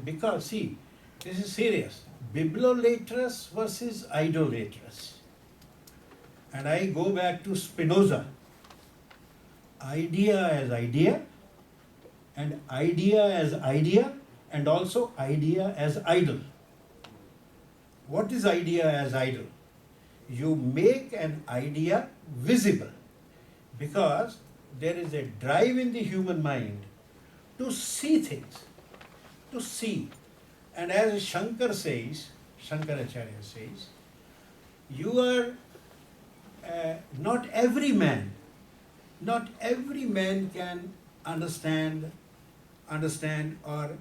Because, see, this is serious. Bibliolatrous versus idolatrous. And I go back to Spinoza. Idea as idea, and idea as idea, and also idea as idol. What is idea as idol? You make an idea visible because there is a drive in the human mind to see things, to see. And as Shankaracharya says, you are not every man can understand or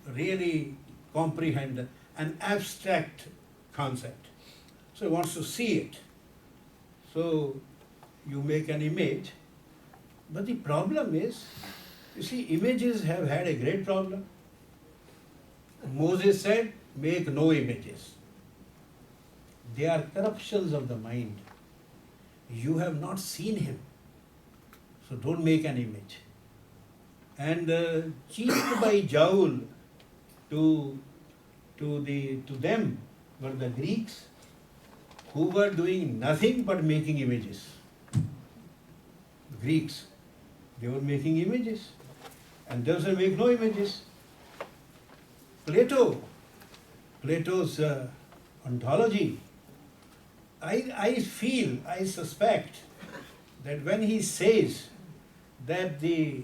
really comprehend an abstract concept. So he wants to see it. So you make an image. But the problem is, you see, images have had a great problem. Moses said, make no images. They are corruptions of the mind. You have not seen him, so don't make an image. And cheated by jowl to them were the Greeks, who were doing nothing but making images. Greeks, they were making images, and those who make no images. Plato's ontology, I suspect that when he says that the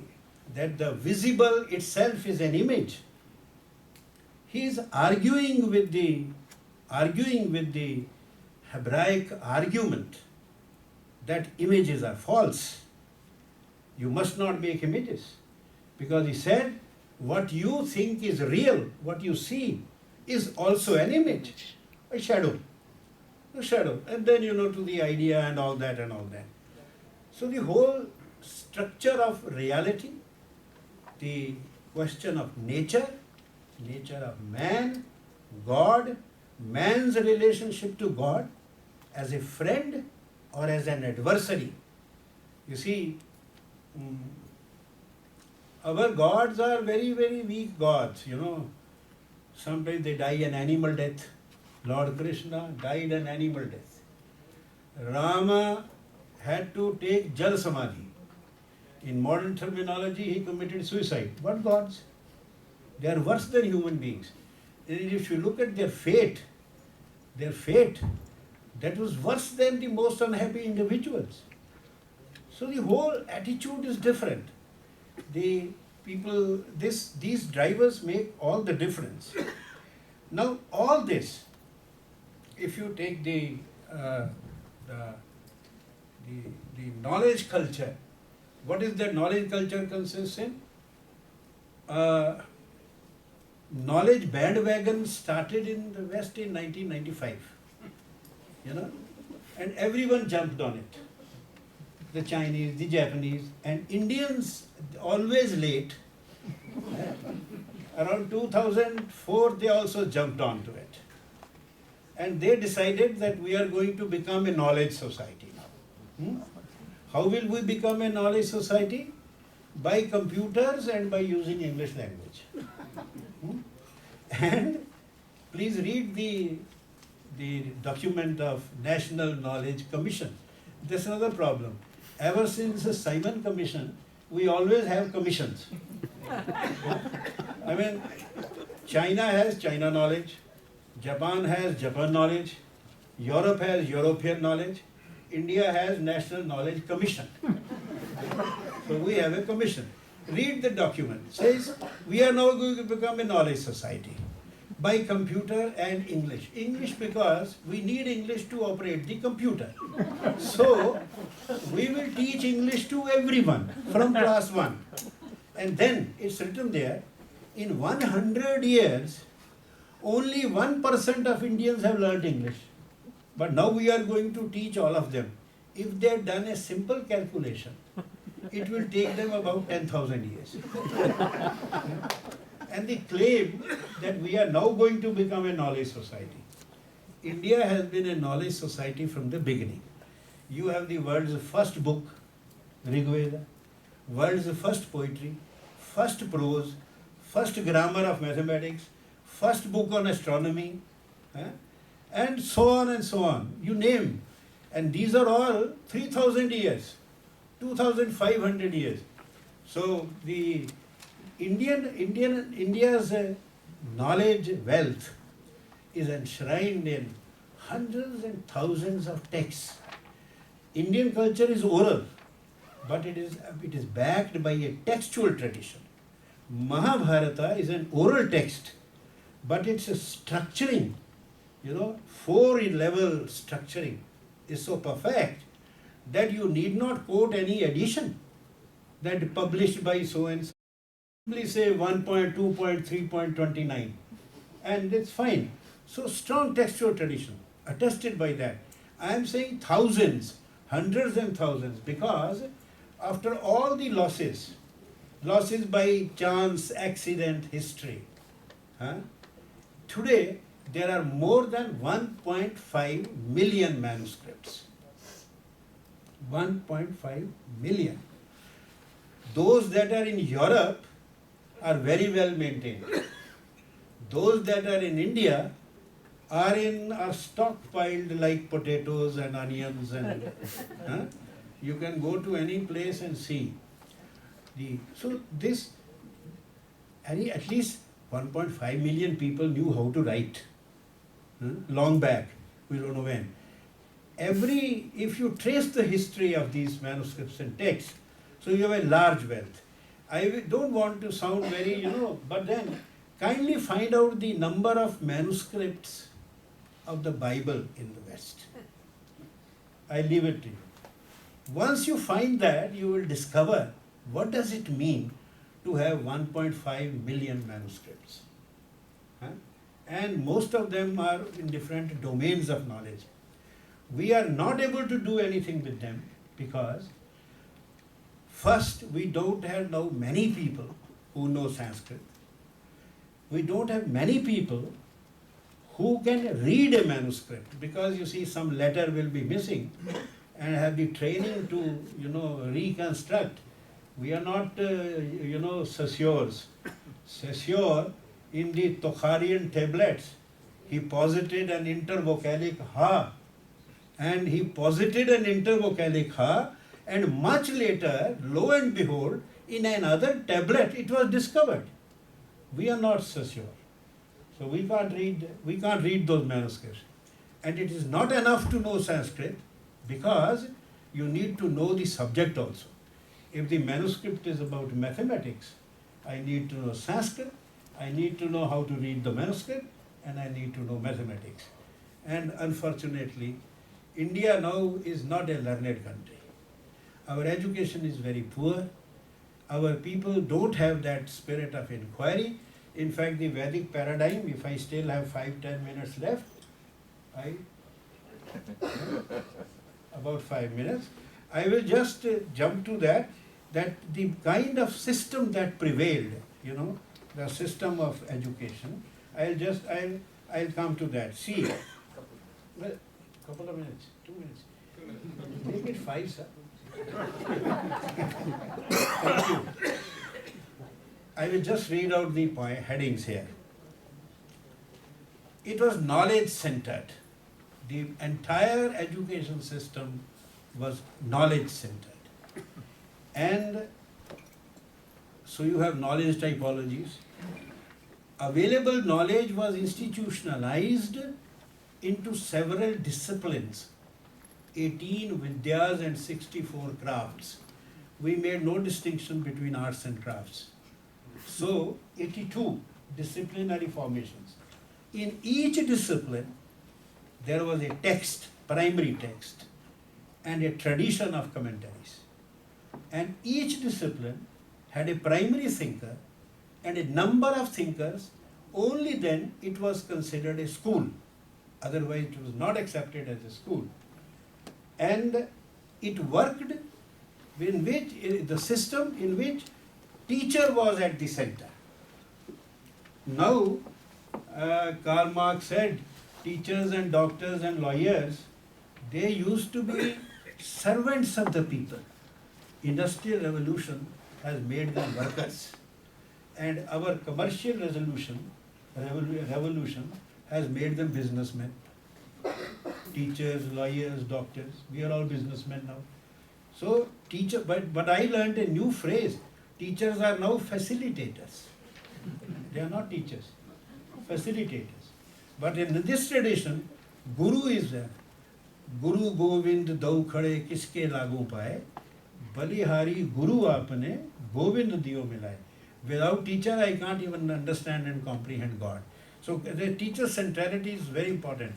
visible itself is an image, he is arguing with the Hebraic argument that images are false. You must not make images, because he said what you think is real, what you see, is also an image, a shadow, and then to the idea and all that. So the whole structure of reality, the question of nature of man, God, man's relationship to God as a friend or as an adversary. You see, our gods are very, very weak gods, Sometimes they die an animal death. Lord Krishna died an animal death. Rama had to take Jal Samadhi. In modern terminology, he committed suicide. What gods? They are worse than human beings. And if you look at their fate, that was worse than the most unhappy individuals. So the whole attitude is different. The people, these drivers make all the difference. Now, all this, if you take the knowledge culture, what is that knowledge culture consists in? Knowledge bandwagon started in the West in 1995, and everyone jumped on it. The Chinese, the Japanese, and Indians always late. Around 2004, they also jumped onto it. And they decided that we are going to become a knowledge society now. How will we become a knowledge society? By computers and by using English language. And please read the document of National Knowledge Commission. There's another problem. Ever since the Simon Commission, we always have commissions. I mean, China has China knowledge, Japan has Japan knowledge, Europe has European knowledge, India has National Knowledge Commission. So we have a commission. Read the document. It says, we are now going to become a knowledge society by computer and English. English because we need English to operate the computer. So we will teach English to everyone from class 1. And then it's written there, in 100 years, only 1% of Indians have learned English. But now we are going to teach all of them. If they had done a simple calculation, it will take them about 10,000 years. And they claim that we are now going to become a knowledge society. India has been a knowledge society from the beginning. You have the world's first book, Rig Veda, world's first poetry, first prose, first grammar of mathematics, first book on astronomy, and so on and so on. You name. And these are all 3,000 years, 2,500 years. So the India's knowledge wealth is enshrined in hundreds and thousands of texts. Indian culture is oral, but it is backed by a textual tradition. Mahabharata is an oral text, but its structuring, 4-level structuring is so perfect that you need not quote any edition that published by so and so. Simply say 1.2.3.29 and it's fine. So strong textual tradition attested by that. I am saying thousands, hundreds and thousands, because after all the losses by chance, accident, history, today there are more than 1.5 million manuscripts. 1.5 million. Those that are in Europe are very well maintained. Those that are in India are stockpiled like potatoes and onions and you can go to any place and see. So this at least 1.5 million people knew how to write long back. We don't know when. If you trace the history of these manuscripts and texts, so you have a large wealth. I don't want to sound very, but then kindly find out the number of manuscripts of the Bible in the West. I leave it to you. Once you find that, you will discover what does it mean to have 1.5 million manuscripts. And most of them are in different domains of knowledge. We are not able to do anything with them because first, we don't have now many people who know Sanskrit. We don't have many people who can read a manuscript because you see some letter will be missing and have the training to reconstruct. We are not Saussures. Saussure in the Tokharian tablets, he posited an intervocalic ha, and he posited an intervocalic ha, and much later, lo and behold, in another tablet it was discovered. We are not Saussure. So we can't read those manuscripts. And it is not enough to know Sanskrit because you need to know the subject also. If the manuscript is about mathematics, I need to know Sanskrit, I need to know how to read the manuscript, and I need to know mathematics. And unfortunately, India now is not a learned country. Our education is very poor. Our people don't have that spirit of inquiry. In fact, the Vedic paradigm, if I still have 5-10 minutes left, about 5 minutes, I will just jump to that the kind of system that prevailed, the system of education, I'll come to that. See, well, couple of minutes, 2 minutes. Make it 5, sir. Thank you. I will just read out the headings here. It was knowledge-centered. The entire education system was knowledge-centered. And so you have knowledge typologies. Available knowledge was institutionalized into several disciplines, 18 vidyas and 64 crafts. We made no distinction between arts and crafts. So 82 disciplinary formations. In each discipline, there was a text, primary text, and a tradition of commentaries. And each discipline had a primary thinker and a number of thinkers. Only then it was considered a school. Otherwise it was not accepted as a school. And it worked the system in which teacher was at the center. Now, Karl Marx said, teachers and doctors and lawyers, they used to be servants of the people. Industrial revolution has made them workers. And our commercial revolution has made them businessmen. Teachers, lawyers, doctors, we are all businessmen now. So but I learned a new phrase. Teachers are now facilitators. They are not teachers, facilitators. But in this tradition, Guru is there. Guru Govind dau khade kiske lagu paye, Balihari Guru apne Govind diyo milaye. Without teacher, I can't even understand and comprehend God. So the teacher centrality is very important.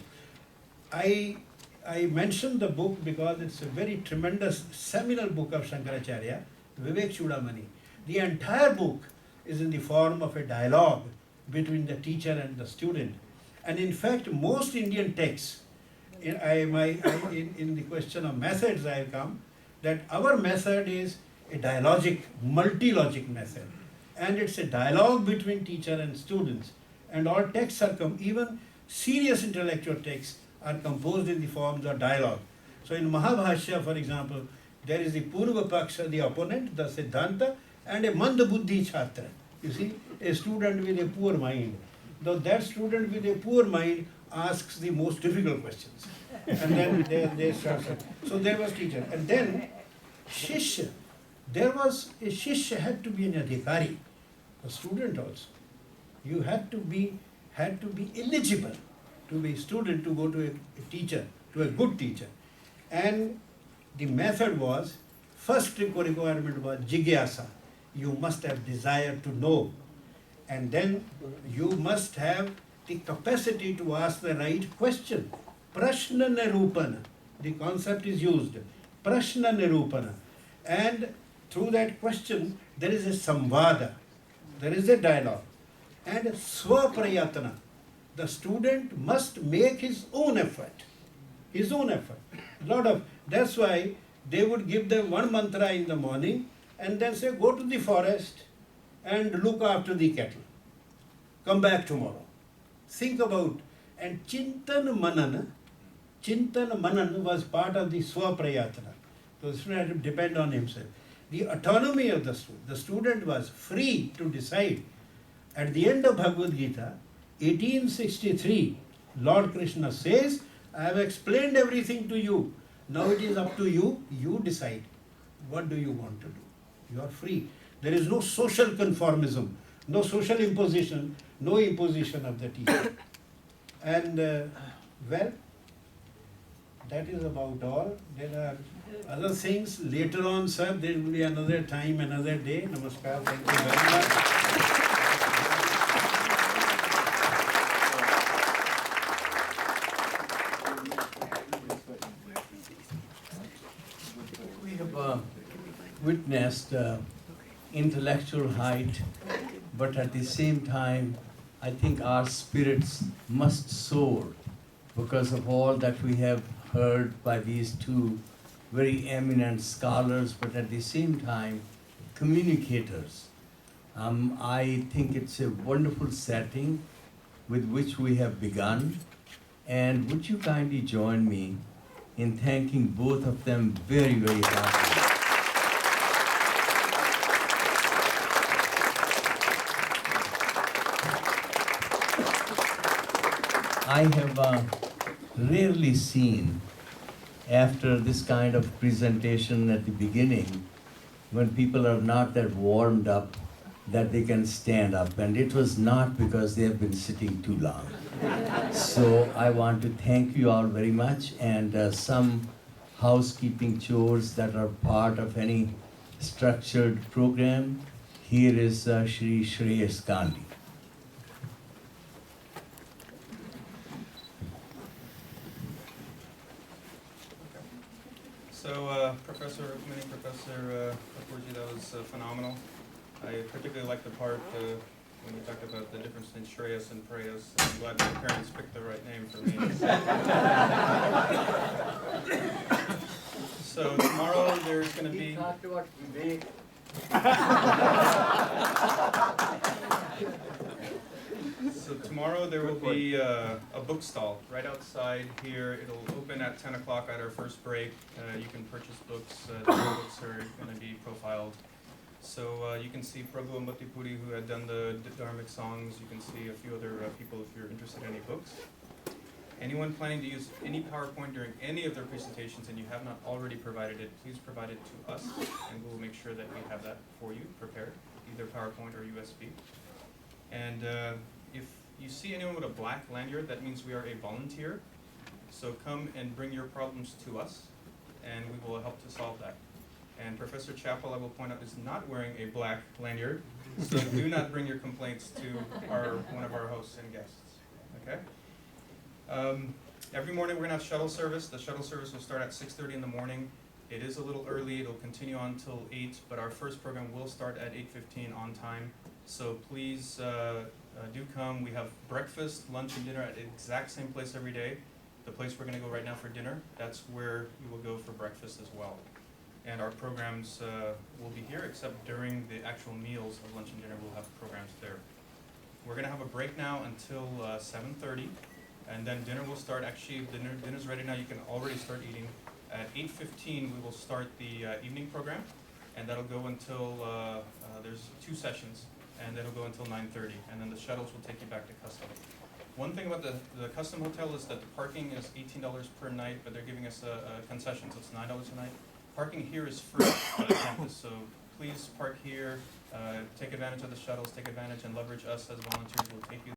I mentioned the book because it's a very tremendous seminal book of Shankaracharya, Vivek Chudamani. The entire book is in the form of a dialogue between the teacher and the student. And in fact, most Indian texts, in the question of methods I have come, that our method is a dialogic, multi-logic method. And it's a dialogue between teacher and students. And all texts are even serious intellectual texts are composed in the forms of dialogue. So in Mahabhashya, for example, there is the Purva Paksha, the opponent, the Siddhanta, and a Manda Buddhi Chhatra. You see, a student with a poor mind. Though that student with a poor mind asks the most difficult questions. And then they start. So there was teacher. And then Shishya. There was a Shishya had to be an adhikari, a student also. You had to be eligible to be a student to go to a teacher, to a good teacher. And the method was, first requirement was jigyasa. You must have desire to know. And then you must have the capacity to ask the right question. Prashna nirupana. The concept is used. Prashna nirupana. And through that question, there is a samvada. There is a dialogue. And swaprayatana. The student must make his own effort. His own effort. That's why they would give them one mantra in the morning and then say, go to the forest and look after the cattle. Come back tomorrow. Think about. And Chintan Manan was part of the Swaprayatana. So the student had to depend on himself. The autonomy of the student was free to decide. At the end of Bhagavad Gita, 1863, Lord Krishna says, I have explained everything to you. Now it is up to you. You decide. What do you want to do? You are free. There is no social conformism, no social imposition, no imposition of the teacher. And well, that is about all. There are other things later on, sir. There will be another time, another day. Namaskar. Thank you very much. We have witnessed intellectual height, but at the same time, I think our spirits must soar because of all that we have heard by these two very eminent scholars, but at the same time, communicators. I think it's a wonderful setting with which we have begun. And would you kindly join me in thanking both of them very, very heartily. I have rarely seen, after this kind of presentation at the beginning, when people are not that warmed up, that they can stand up. And it was not because they have been sitting too long. So I want to thank you all very much, and some housekeeping chores that are part of any structured program. Here is Shri Shreyas Gandhi. So, Professor Kapoorji, that was phenomenal. I particularly liked the part when you talked about the difference between Shreyas and Preyas. I'm glad my parents picked the right name for me. So tomorrow there's going to be... talked about Vivek. So tomorrow there will be a book stall right outside here. It'll open at 10 o'clock at our first break. You can purchase books. The books are going to be profiled. So you can see Prabhu Ambati who had done the Dharmic songs. You can see a few other people if you're interested in any books. Anyone planning to use any PowerPoint during any of their presentations and you have not already provided it, please provide it to us and we'll make sure that we have that for you prepared, either PowerPoint or USB. And if you see anyone with a black lanyard, that means we are a volunteer. So come and bring your problems to us and we will help to solve that. And Professor Chappell, I will point out, is not wearing a black lanyard, so do not bring your complaints to one of our hosts and guests, okay? Every morning we're gonna have shuttle service. The shuttle service will start at 6:30 in the morning. It is a little early, it'll continue on till 8, but our first program will start at 8:15 on time. So please do come. We have breakfast, lunch, and dinner at the exact same place every day. The place we're gonna go right now for dinner, that's where you will go for breakfast as well. And our programs will be here, except during the actual meals of lunch and dinner, we'll have programs there. We're gonna have a break now until 7:30, and then dinner will start. Actually, dinner's ready now. You can already start eating. At 8:15, we will start the evening program, and that'll go until there's 2 sessions, and that'll go until 9:30, and then the shuttles will take you back to Custom. One thing about the Custom Hotel is that the parking is $18 per night, but they're giving us a concession, so it's $9 a night. Parking here is free on the campus, so please park here, take advantage of the shuttles, take advantage and leverage us as volunteers. We'll take you